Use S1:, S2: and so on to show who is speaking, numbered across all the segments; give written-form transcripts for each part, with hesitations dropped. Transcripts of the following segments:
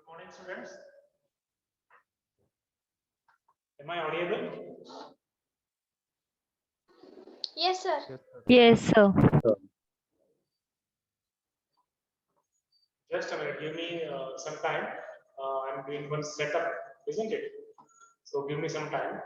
S1: Good morning, students. Am I audible?
S2: Yes, sir.
S3: Yes, sir.
S1: Just a minute. Give me some time. I'm doing one setup, isn't it? So give me some time.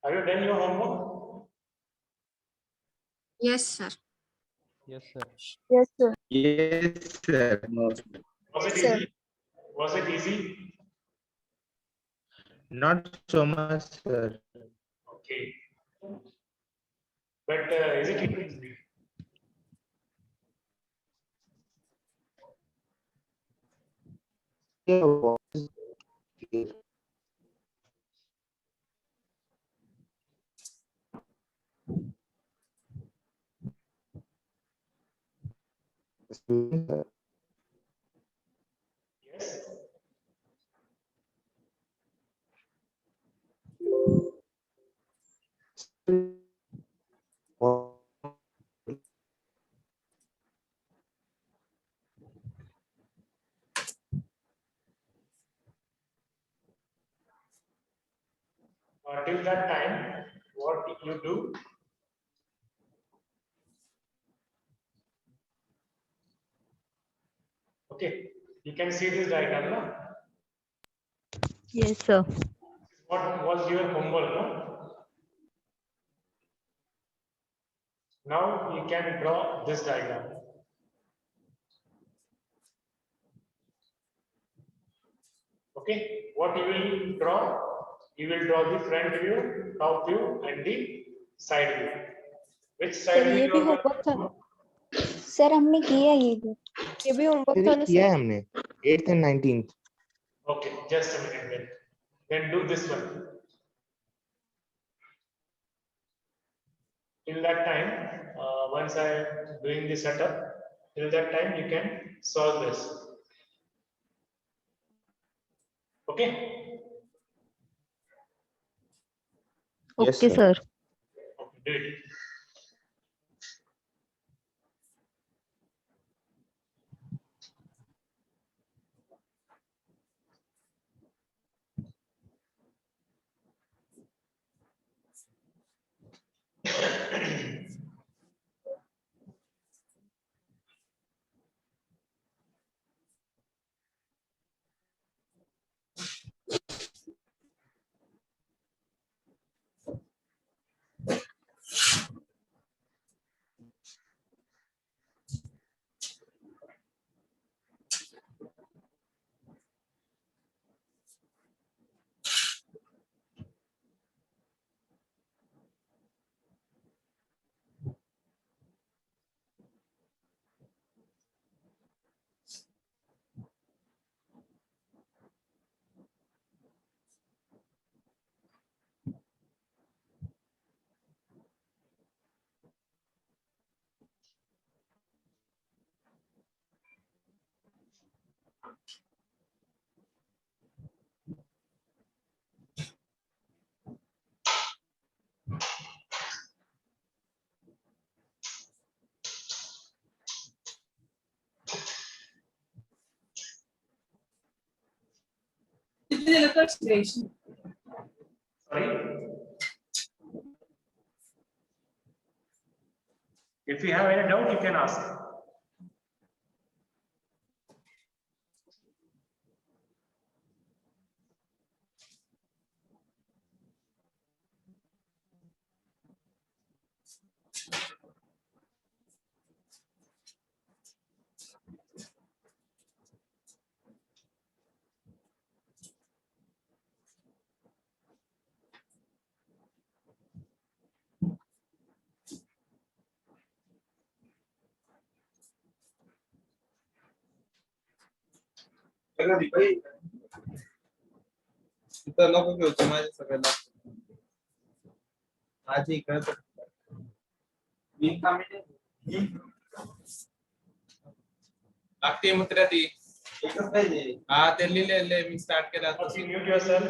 S1: Have you done your homework?
S4: Yes, sir.
S5: Yes, sir.
S4: Yes, sir.
S6: Yes, sir. No,
S1: Was it
S4: Sir.
S1: easy? Was it easy?
S6: not so much, sir.
S1: Okay. But is it easy?
S6: Yeah, what is here? Student, sir.
S1: Yes.
S6: What-
S1: Till that time, what you do? Okay. You can see this diagram, no?
S3: Yes, sir.
S1: What was your homework, no? Now you can draw this diagram. Okay, what you will draw? You will draw the front view, top view, and the side view. Which
S4: sir
S1: side
S4: ये
S1: will
S4: भी
S1: draw?
S4: Homework था sir हमने किया ये भी homework
S6: अरे
S4: था ना
S6: किया है
S4: सर
S6: हमने 8th and 19th.
S1: Okay, just a minute then. Then do this one. Till that time, once I am doing the setup, till that time you can solve this. Okay.
S6: Yes,
S3: Okay,
S6: sir.
S3: sir.
S1: Okay, do it. Sorry. If you have any doubt, you can ask.
S2: इथं नको घेऊच माझ्या सगळ्याला माझी इकडे लागते मुत्र्या ती एकच पाहिजे हा ते लिहिलेले मी स्टार्ट केला
S1: Okay, mute yourself.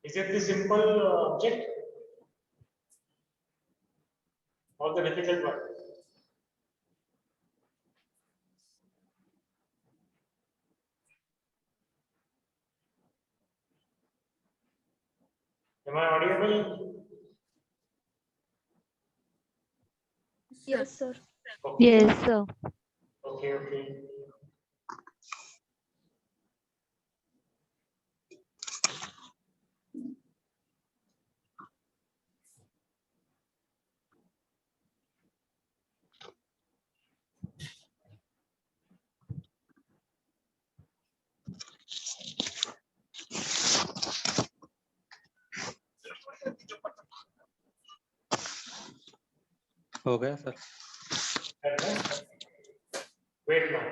S1: Is it the simple object or the difficult one? Am I audible?
S4: Yes, sir.
S1: Okay.
S3: Yes, sir.
S1: Okay, okay.
S2: हो गया sir
S1: Wait now.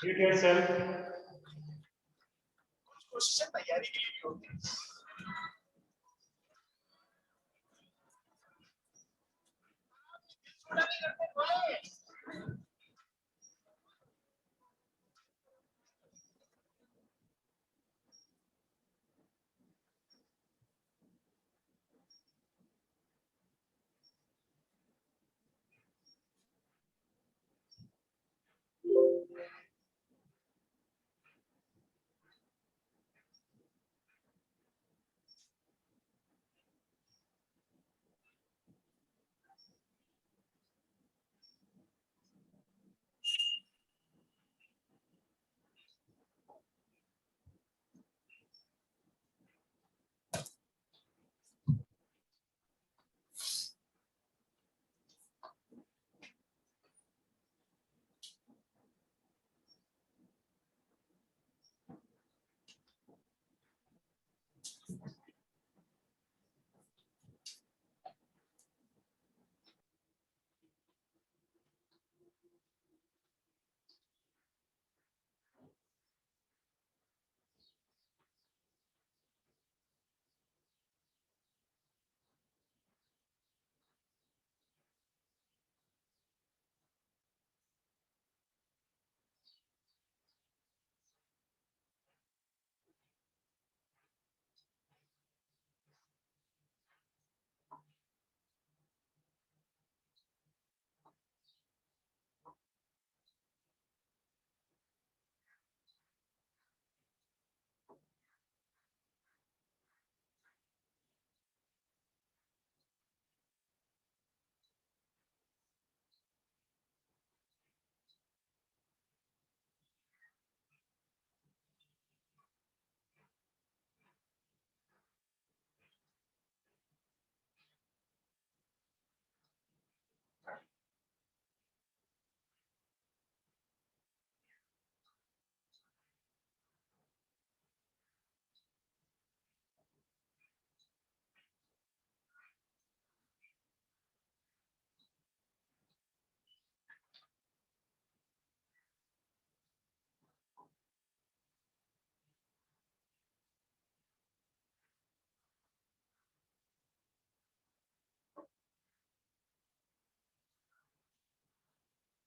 S1: Mute yourself.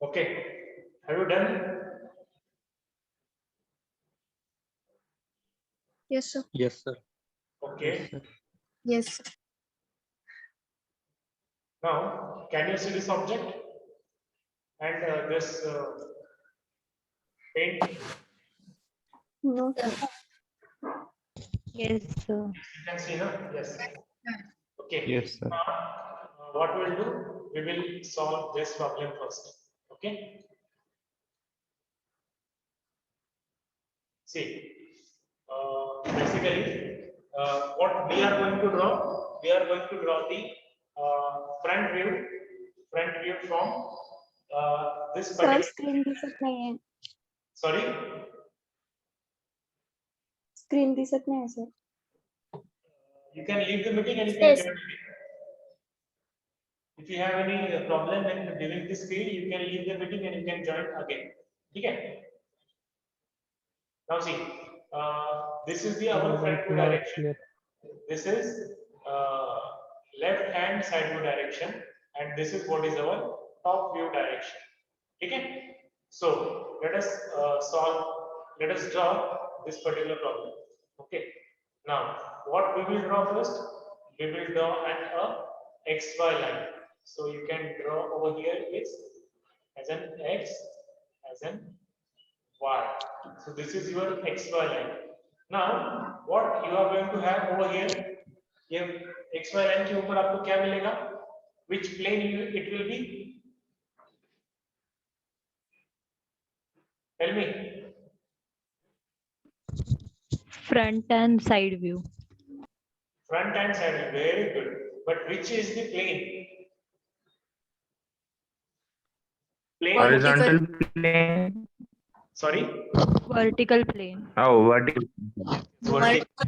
S1: Okay, have you done?
S4: Yes, sir.
S2: Yes, sir.
S1: Okay.
S4: Yes.
S1: Now, can you see this object and this paint?
S4: No, sir.
S3: Yes, sir.
S1: You can see, no? Yes. Okay.
S6: Yes, sir.
S1: What we'll do, we will solve this problem first. Okay. See, basically, what we are going to draw, we are going to draw the front view from this
S4: sir
S1: particular.
S4: Screen दिसत नाहीये.
S1: Sorry.
S4: Screen दिसत नाही sir.
S1: You can leave the meeting and you can
S4: Yes.
S1: join again. If you have any problem in viewing the screen, you can leave the meeting and you can join again. Okay. Now see, this is the our front view direction. This is left hand side view direction, and this is what is our top view direction. Okay. So let us let us draw this particular problem. Okay. Now, what we will draw first? We will draw a XY line. So you can draw over here is as an X, as an Y. So this is your XY line. Now, what you are going to have over here? ये XY line के ऊपर आपको क्या मिलेगा? Which plane it will be? Tell me.
S3: Front and side view.
S1: Front and side view, very good. But which is the plane? Plane.
S6: Horizontal plane.
S1: Sorry.
S3: Vertical plane.
S6: Oh, vertical.
S1: Vertical.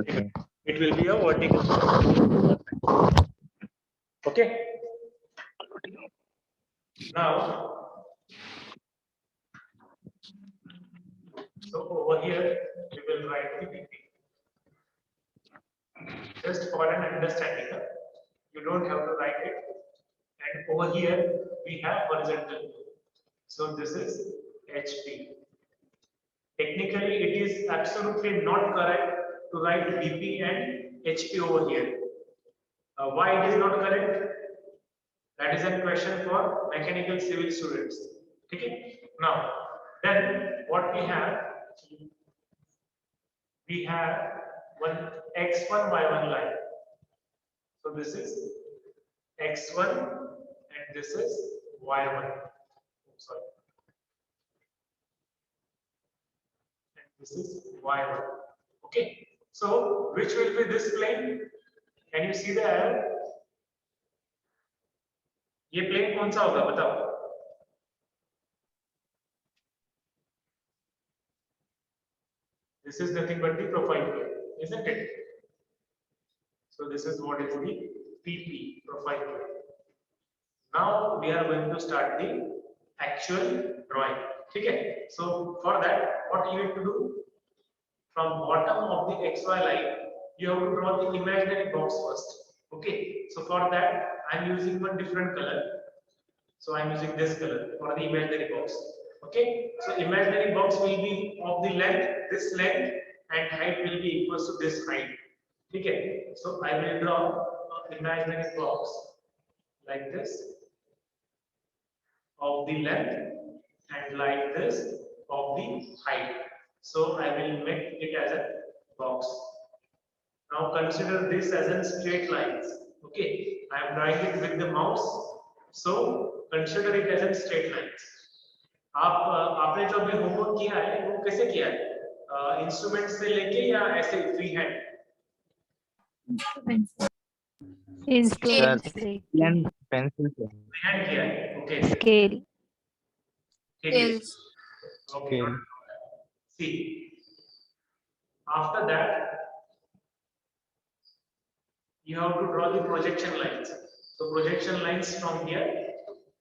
S6: Plane.
S1: It will be a vertical plane. Okay. Now, so over here we will write the BP. Just for an understanding, you don't have to write it. And over here we have horizontal. So this is HP. Technically, it is absolutely not correct to write BP and HP over here. Why it is not correct? That is a question for mechanical civil students. Okay. Now, then what we have? We have one X1 Y1 line. So this is X1 and this is Y1. Sorry. And this is Y1. Okay. So which will be this plane? Can you see the arrow? ये plane कौन सा होगा बताओ? This is nothing but the profile plane, isn't it? So this is what is the PP, profile plane. Now we are going to start the actual drawing. Okay. So for that, what you need to do? From bottom of the XY line, you have to draw the imaginary box first. Okay. So for that, I am using one different color. So I am using this color for the imaginary box. Okay. So imaginary box will be of the length, this length, and height will be equal to this height. Okay. So I will draw an imaginary box like this of the length and like this of the height. So I will make it as a box. Now consider this as a straight lines. Okay. I am drawing it with the mouse. So consider it as a straight lines. आपने जो भी homework किया है वो कैसे किया है? Instrument से लेके या ऐसे फ्री हैंड?
S3: Instrument से
S6: Pencil.
S1: फ्री हैंड किया है. Okay.
S3: scale.
S1: Okay. See. After that, you have to draw the projection lines. So projection lines from here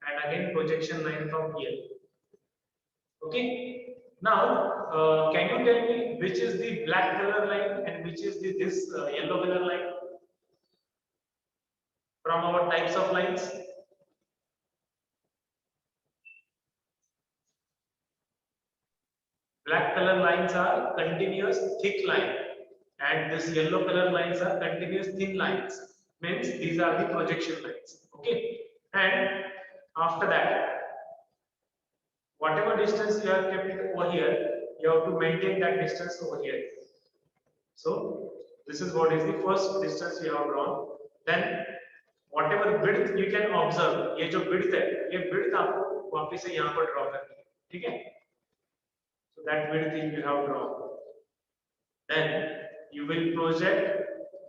S1: and again projection line from here. Okay. Now, can you tell me which is the black color line and which is this yellow color line from our types of lines? Black color lines are continuous thick line, and this yellow color lines are continuous thin lines. Means these are the projection lines. Okay, and after that, whatever distance you have kept it over here, you have to maintain that distance over here. So this is what is the first distance you have drawn. Then whatever width you can observe, ये जो width है, ये width आपको वापस से यहाँ पर draw करनी है, ठीक है? So that width you have drawn. Then you will project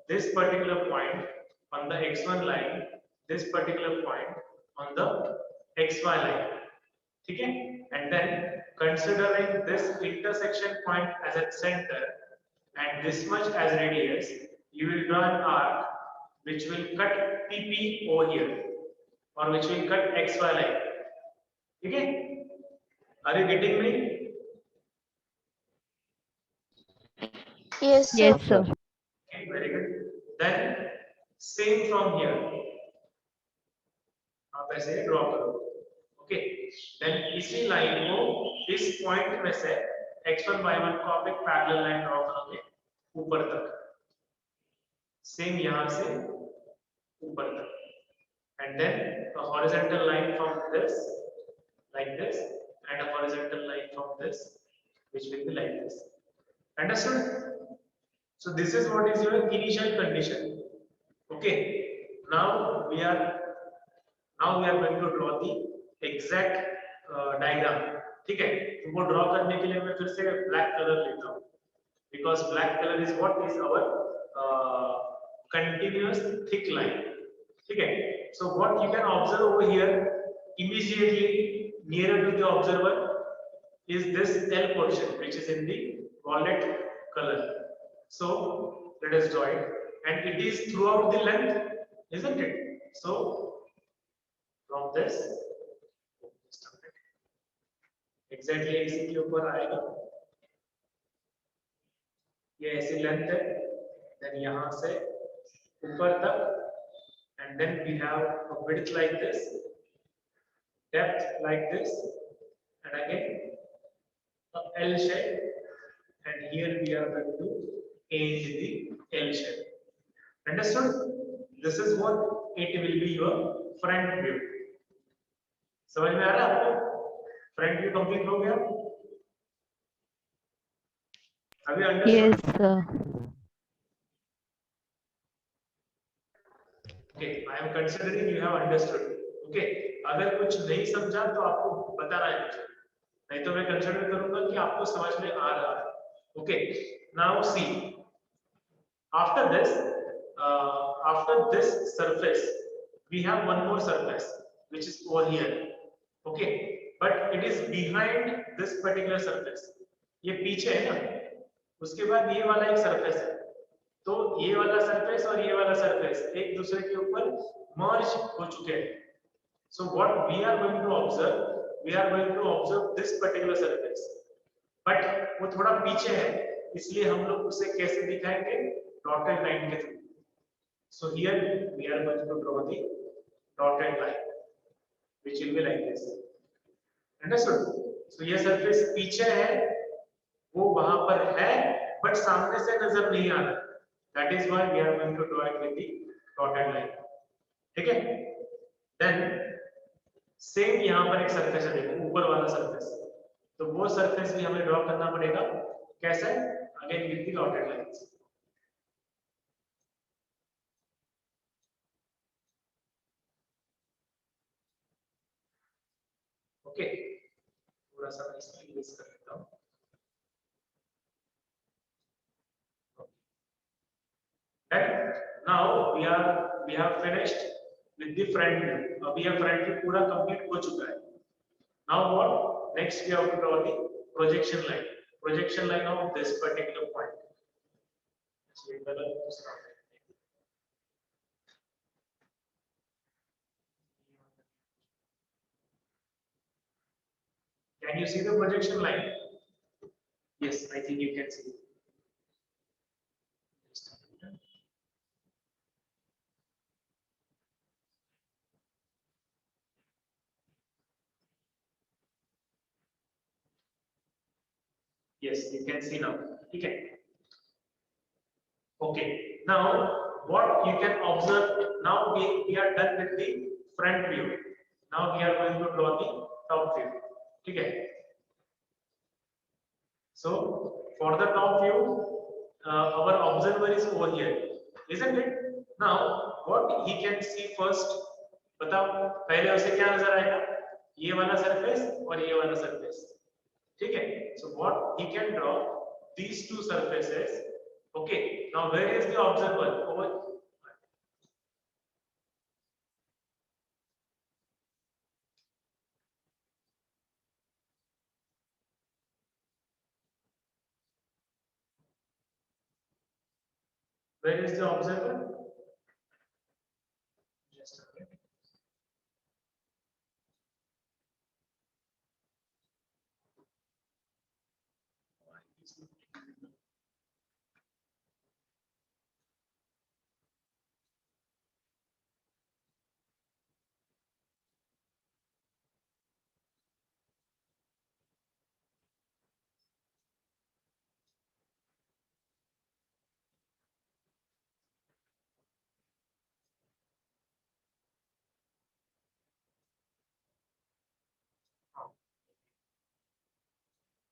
S1: this particular point on the x1 line, this particular point on the xy line. Okay? And then considering this intersection point as a center and this much as radius, you will draw an arc which will cut PP over here, or which will cut XY line. Okay? Are you getting me?
S4: Yes, sir.
S3: Yes, sir.
S1: Okay, very good. Then same from here. आप ऐसे draw करो. Okay, then इसी line को इस point में से x1 y1 को आप एक पैरेलल लाइन ड्रॉ करोगे ऊपर तक, सेम यहां से ऊपर तक, and then a horizontal line from this like this and a horizontal line from this which will be like this. Understood? So this is what is your initial condition. Okay, now we are going to draw the exact diagram. ठीक है, तो वो draw करने के लिए मैं फिर से ब्लैक कलर लेता हूँ, because black color is what is our continuous thick line. ठीक है, so what you can observe over here immediately nearer to the observer is this L portion which is in the violet color. So let us draw it, and it is throughout the length, isn't it? So from this exactly इसी के ऊपर आएगा, ये ऐसी length है, then यहाँ से ऊपर तक, and then we have a width like this, depth like this, and again a L shape, and here we are going to end the L shape. Understood? This is what it will be your front view. समझ में आ रहा है आपको? Front view complete हो गया? अभी
S3: Yes,
S1: understood?
S3: sir.
S1: Okay, I am considering you have understood. Okay, अगर कुछ नहीं समझा तो आपको बताना है मुझे, नहीं तो मैं कंसीडर करूंगा कि आपको समझ में आ रहा है. Okay, now see, after this surface we have one more surface which is over here. Okay, but it is behind this particular surface. ये पीछे है ना, उसके बाद ये वाला एक सरफेस है, तो ये वाला सरफेस और ये वाला सरफेस एक दूसरे के ऊपर मर्ज हो चुके हैं. So what we are going to observe this particular surface, but वो थोड़ा पीछे है, इसलिए हम लोग उसे कैसे दिखाएंगे? डॉटेड लाइन के through. So here we are going to draw the dotted line which will be like this. Understood? So ये सरफेस पीछे है, वो वहां पर है, बट सामने से नजर नहीं आ रहा. That is why we are going to draw it with the dotted line. ठीक है? Then सेम यहाँ पर एक सरफेस है, देखो ऊपर वाला सरफेस, तो वो सरफेस भी हमें ड्रॉ करना पड़ेगा. कैसे? Again with the dotted lines. Okay, थोड़ा सा मैं इसको इरेज कर लेता हूँ. And now we have finished with the front view. अभी यह front view पूरा complete हो चुका है. Now what? Next we have to draw the projection line. Projection line of this particular point. So we color this now. Can you see the projection line? Yes, I think you can see. Yes, you can see now. Okay. Okay. Now, what you can observe, now we are done with the front view. Now we are going to draw the top view. Okay. So, for the top view, our observer is over here, isn't it? Now, what he can see first, बताओ पहले उसे क्या नजर आएगा? ये वाला surface और ये वाला सरफेस, ठीक है? So what he can draw these two surfaces. Okay. Now where is the observer? Over. Where is the observer? Just a minute.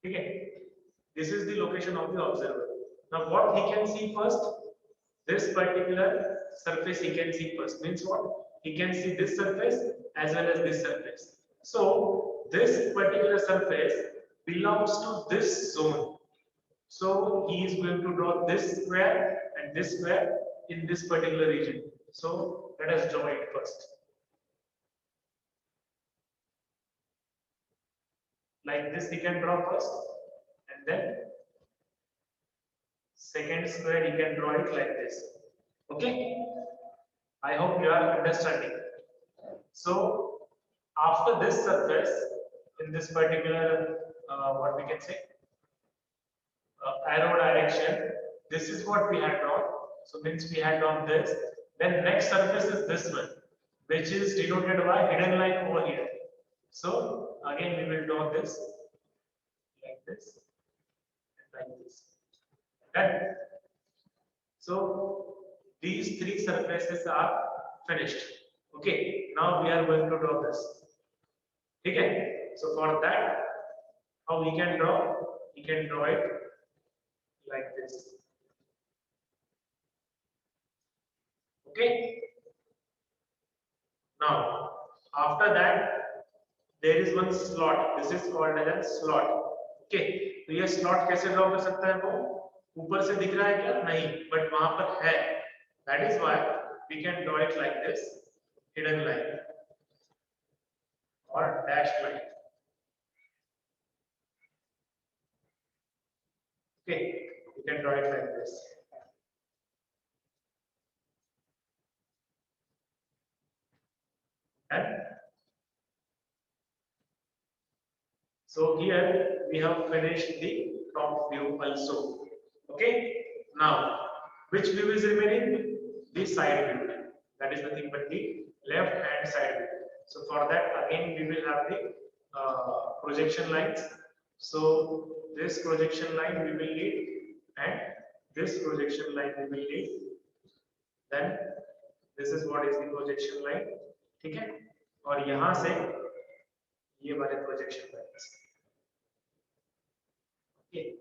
S1: Okay. This is the location of the observer. Now what he can see first? This particular surface he can see first. Means what? He can see this surface as well as this surface. So this particular surface belongs to this zone. So he is going to draw this square and this square in this particular region. So let us draw it first. Like this he can draw first, and then second square he can draw it like this. Okay, I hope you are understanding. So after this surface in this particular what we can say arrow direction, this is what we had drawn. So means we had drawn this. Then next surface is this one, which is denoted by hidden line over here. So again we will draw this like this and like this. Done. So these three surfaces are finished. Okay, now we are going to draw this. Okay, so for that, how we can draw? We can draw it like this. Okay. Now, after that, there is one slot. This is called as a slot. Okay. तो ये slot कैसे draw कर सकता है वो? ऊपर से दिख रहा है क्या? नहीं, but वहां पर है. That is why we can draw it like this, hidden line or dashed line. Okay, you can draw it like this. And so here we have finished the top view also. Okay, now which view is remaining? The side view. That is nothing but the left hand side view. So for that again we will have the projection lines. So this projection line we will need and this projection line we will need. Then this is what is the projection line. ठीक है? और यहाँ से ये वाले projection lines. Okay.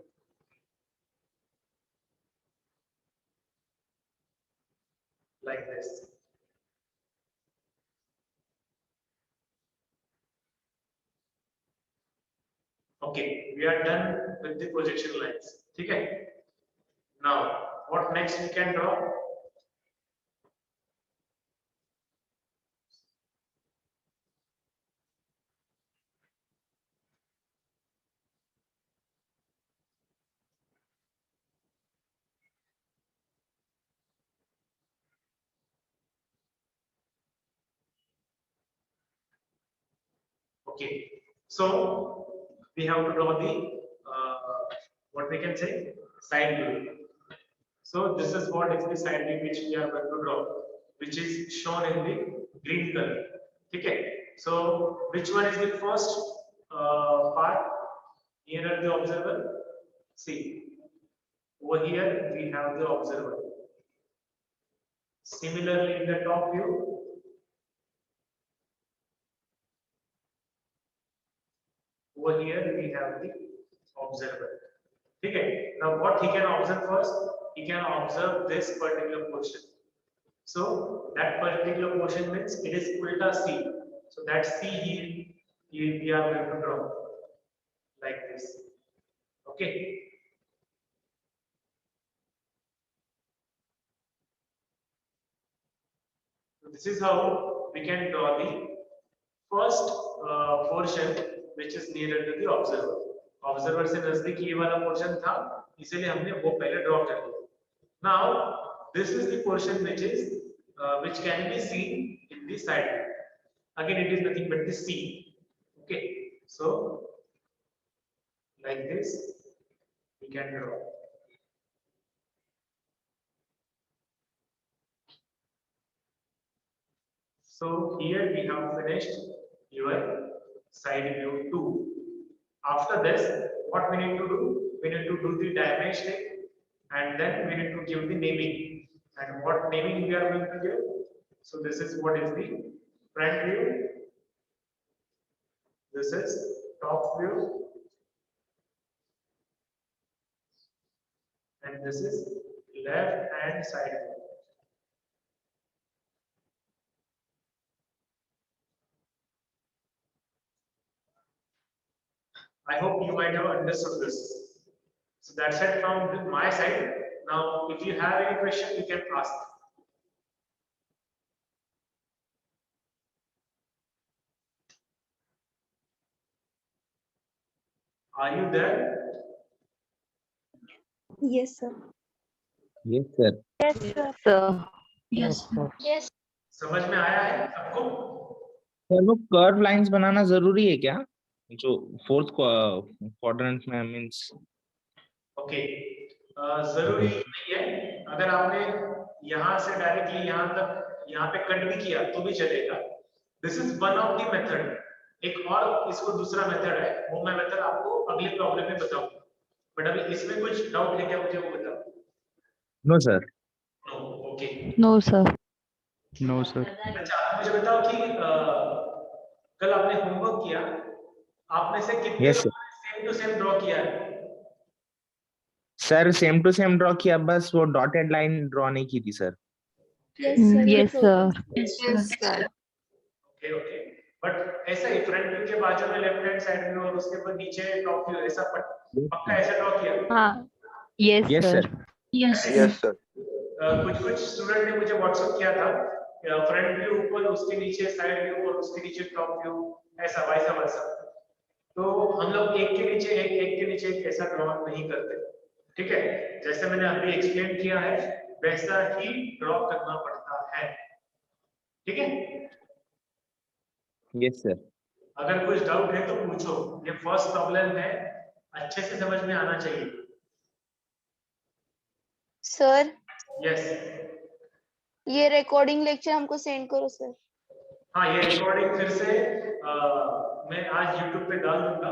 S1: Like this. Okay, we are done with the projection lines. Okay. Now, what next we can draw? Okay, so we have to draw the what we can say side view. So this is what is the side view which we are going to draw, which is shown in the green color. Okay, so which one is the first part nearer the observer? See, over here we have the observer. Similarly, in the top view, over here we have the observer. Okay, now what he can observe first? He can observe this particular portion. So that particular portion means it is ulta C. So that C we are going to draw like this. Okay. So this is how we can draw the first portion which is nearer to the observer. Observer से नजदीक ये वाला portion था, इसलिए हमने वो पहले draw कर दिया. Now this is the portion which can be seen in the side view. Again, it is nothing but the C. Okay, so like this we can draw. So here we have finished your side view 2. After this, what we need to do? We need to do the dimensioning and then we need to give the naming. And what naming we are going to give? So this is what is the front view. This is top view. And this is left hand side view. I hope you might have understood this. So that's it from my side. Now, if you have any question, you can ask. Are you there?
S4: Yes, sir.
S6: Yes, sir.
S4: Yes, sir.
S3: Yes.
S4: Yes.
S1: समझ में आया है सबको?
S6: Sir वो curve lines बनाना जरूरी है क्या? जो फोर्थ क्वाड्रेंट में मींस
S1: ओके, जरूरी नहीं है. अगर आपने यहाँ से डायरेक्टली यहाँ तक यहाँ पे कट भी किया तो भी चलेगा. This is one of the method. एक और इसको दूसरा मेथड है, वो मैं मेथड आपको अगले प्रॉब्लम में बताऊंगा. बट अभी इसमें कुछ डाउट है क्या, मुझे वो बताओ.
S6: No sir.
S1: No. Okay.
S3: No, sir.
S5: No, sir.
S1: अच्छा, मुझे बताओ कि कल आपने होमवर्क किया, आप में से कितने
S6: Yes, sir.
S1: लोगों ने सेम टू सेम ड्रॉ किया है?
S6: Sir same to same draw किया, बस वो डॉटेड लाइन ड्रॉ नहीं की थी sir.
S4: Yes, sir.
S3: Yes, sir.
S4: Yes, sir.
S1: Okay okay. But ऐसा ही फ्रंट व्यू के बाजू में लेफ्ट हैंड साइड व्यू और उसके ऊपर नीचे टॉप व्यू, ऐसा पक्का ऐसा ड्रॉ किया?
S3: हाँ. Yes,
S6: Yes,
S3: sir.
S6: sir.
S3: Yes.
S6: Sir.
S1: कुछ स्टूडेंट ने मुझे व्हाट्सएप किया था, फ्रंट व्यू ऊपर, उसके नीचे साइड व्यू और उसके नीचे टॉप व्यू, ऐसा वाइस वर्सा. तो हम लोग एक के नीचे एक ऐसा ड्रॉ नहीं करते. ठीक है, जैसे मैंने अभी एक्सप्लेन किया है वैसा ही ड्रॉ करना पड़ता है. ठीक है.
S6: Yes sir.
S1: अगर कुछ डाउट है तो पूछो. ये फर्स्ट प्रॉब्लम है, अच्छे से समझ में आना चाहिए.
S7: Sir
S1: yes.
S7: ये रिकॉर्डिंग लेक्चर हमको सेंड करो सर.
S1: हाँ, ये रिकॉर्डिंग फिर से मैं आज YouTube पे डाल दूंगा.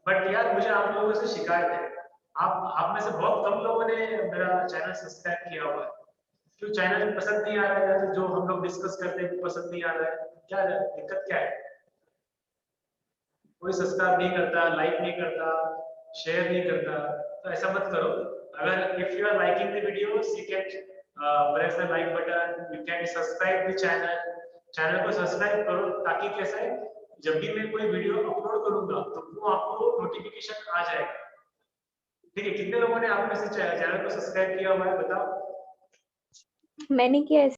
S1: बट यार मुझे आप लोगों से शिकायत है, आप में से बहुत कम लोगों ने मेरा चैनल सब्सक्राइब किया हुआ है. क्यों चैनल पसंद नहीं आ रहा है, या तो जो हम लोग डिस्कस करते हैं पसंद नहीं आ रहा है? क्या दिक्कत क्या है? कोई सब्सक्राइब नहीं करता, लाइक नहीं करता, शेयर नहीं करता. तो ऐसा मत करो. अगर if you are liking the videos you can press the like button, you can subscribe the channel को सब्सक्राइब करो, ताकि कैसा है जब भी मैं कोई वीडियो अपलोड करूंगा तो वो आपको नोटिफिकेशन आ जाएगा. ठीक है, कितने लोगों ने आप में से चैनल को सब्सक्राइब किया हुआ है बताओ.
S4: मैंने किया है.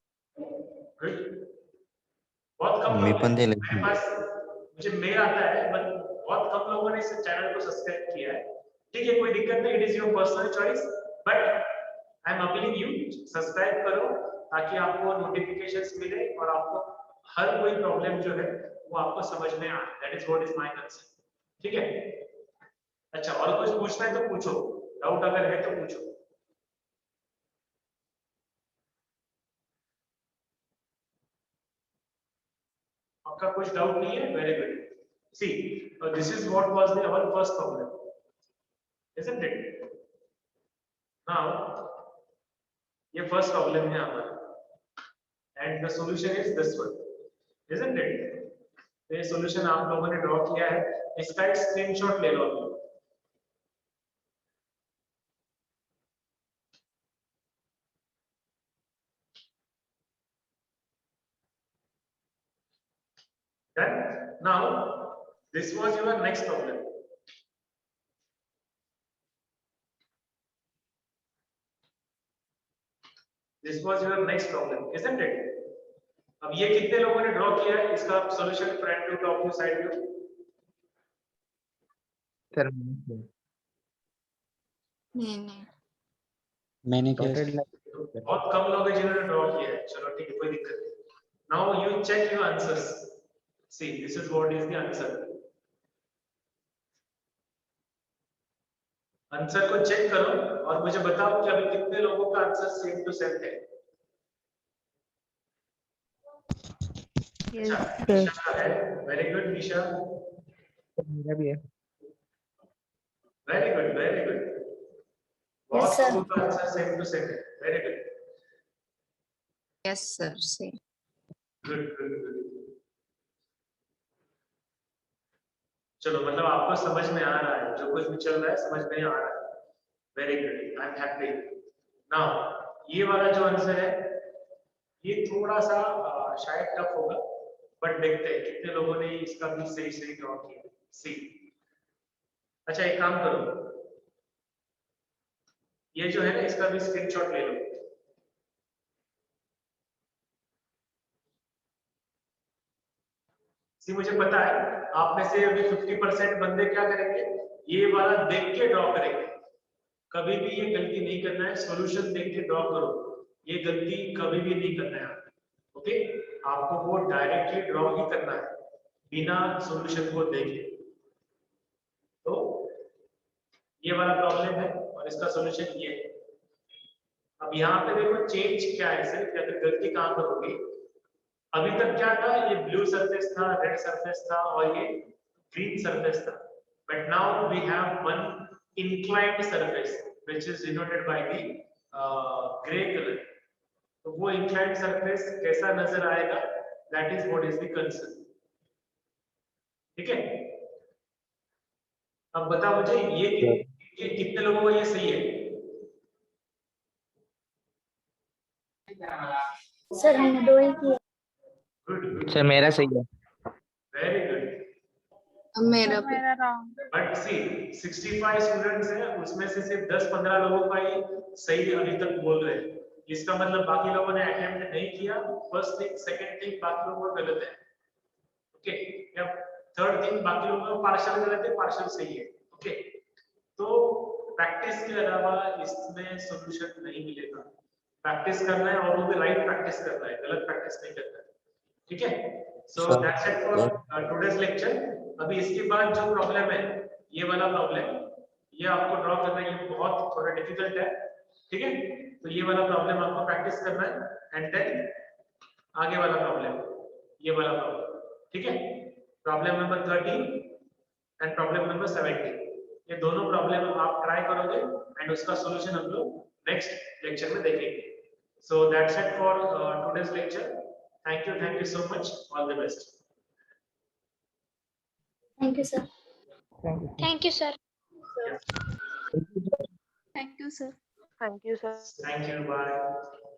S1: Good. बहुत कम लोग हैं. मेरे पास मुझे मेल आता है, बट बहुत कम लोगों ने इस चैनल को सब्सक्राइब किया है. ठीक है, कोई दिक्कत नहीं, it is your personal choice, but I am appealing you subscribe करो ताकि आपको नोटिफिकेशंस मिले और आपको हर कोई प्रॉब्लम जो है वो आपको समझ में आए. That is what is my concern. ठीक है. अच्छा, और कुछ पूछना है तो पूछो, डाउट अगर है तो पूछो. आपका कुछ डाउट नहीं है? Very good. See, this is what was the our first problem, isn't it? now ये फर्स्ट प्रॉब्लम है हमारा and the solution is this one, isn't it? तो ये सॉल्यूशन आप लोगों ने ड्रॉ किया है, इसका एक स्क्रीनशॉट ले लो। Done. Now this was your next problem. This was your next problem, isn't it? अब ये कितने लोगों ने ड्रॉ किया है, इसका solution front view, top view, side view?
S6: Sir
S5: मैंने क्या
S1: बहुत कम लोग हैं जिन्होंने ड्रॉ किया है। चलो ठीक है, कोई दिक्कत नहीं। Now you check your answers, see this is what is the answer. Answer को चेक करो और मुझे बताओ कि अभी कितने लोगों का आंसर सेम टू सेम है।
S3: Yes,
S1: अच्छा,
S3: sir.
S1: निशा है, वेरी गुड निशा,
S6: मेरा भी है।
S1: Very good, very good. बहुत
S4: sir.
S1: लोगों का आंसर सेम टू सेम है, very good,
S8: Yes, sir. Same.
S1: Good good good. चलो, मतलब आपको समझ में आ रहा है, जो कुछ भी चल रहा है समझ में आ रहा है, very good, I am happy. Now ये वाला जो आंसर है ये थोड़ा सा शायद टफ होगा, बट देखते हैं कितने लोगों ने इसका भी सही सही ड्रॉ किया। सी, अच्छा एक काम करो, ये जो है ना इसका भी स्क्रीनशॉट ले लो। सी, मुझे पता है आप में से अभी 50% बंदे क्या करेंगे, ये वाला देख के ड्रॉ करेंगे। कभी भी ये गलती नहीं करना है, सॉल्यूशन देख के ड्रॉ करो, ये गलती कभी भी नहीं करना है। ओके, आपको वो डायरेक्टली ड्रॉ ही करना है बिना सॉल्यूशन को देखे। तो ये वाला प्रॉब्लम है और इसका सॉल्यूशन ये है। अब यहाँ पे देखो चेंज क्या है सर, क्या तो गलती कहाँ पर होगी। अभी तक क्या था, ये ब्लू सरफेस था, रेड सरफेस था और ये ग्रीन सरफेस था, but now we have one inclined surface which is denoted by the gray color। तो वो inclined surface कैसा नजर आएगा, that is what is the concern। ठीक है, अब बताओ मुझे ये कितने लोगों को ये सही है?
S4: सर हमने दो ही किए।
S1: गुड गुड,
S6: सर मेरा सही है।
S1: Very good.
S8: मेरा
S1: बट सी 65 स्टूडेंट्स हैं, उसमें से सिर्फ 10-15 लोगों का ही सही अभी तक बोल रहे हैं। इसका मतलब बाकी लोगों ने अटेम्प्ट नहीं किया। फर्स्ट थिंग, सेकंड थिंग, बाकी लोगों का गलत है। ओके, या थर्ड थिंग, बाकी लोगों का पार्शियल गलत है, पार्शियल सही है। ओके, तो प्रैक्टिस के अलावा इसमें सॉल्यूशन नहीं मिलेगा। प्रैक्टिस करना है और वो भी राइट प्रैक्टिस करना है, गलत प्रैक्टिस नहीं करना है। ठीक है, so that's it for today's lecture. अभी इसके बाद जो प्रॉब्लम है, ये वाला प्रॉब्लम, ये आपको ड्रॉ करना है, ये बहुत थोड़ा डिफिकल्ट है। ठीक है, तो ये वाला प्रॉब्लम आपको प्रैक्टिस करना है एंड देन आगे वाला प्रॉब्लम, ये वाला प्रॉब्लम। ठीक है, problem number 13 and problem number 17, ये दोनों प्रॉब्लम आप ट्राई करोगे एंड उसका सॉल्यूशन हम लोग नेक्स्ट लेक्चर में देखेंगे। So that's it for today's lecture. Thank you so much, all the best.
S4: Thank you sir.
S7: Thank you, sir.
S8: Thank you, sir.
S7: Thank you, sir.
S1: Thank you, bye।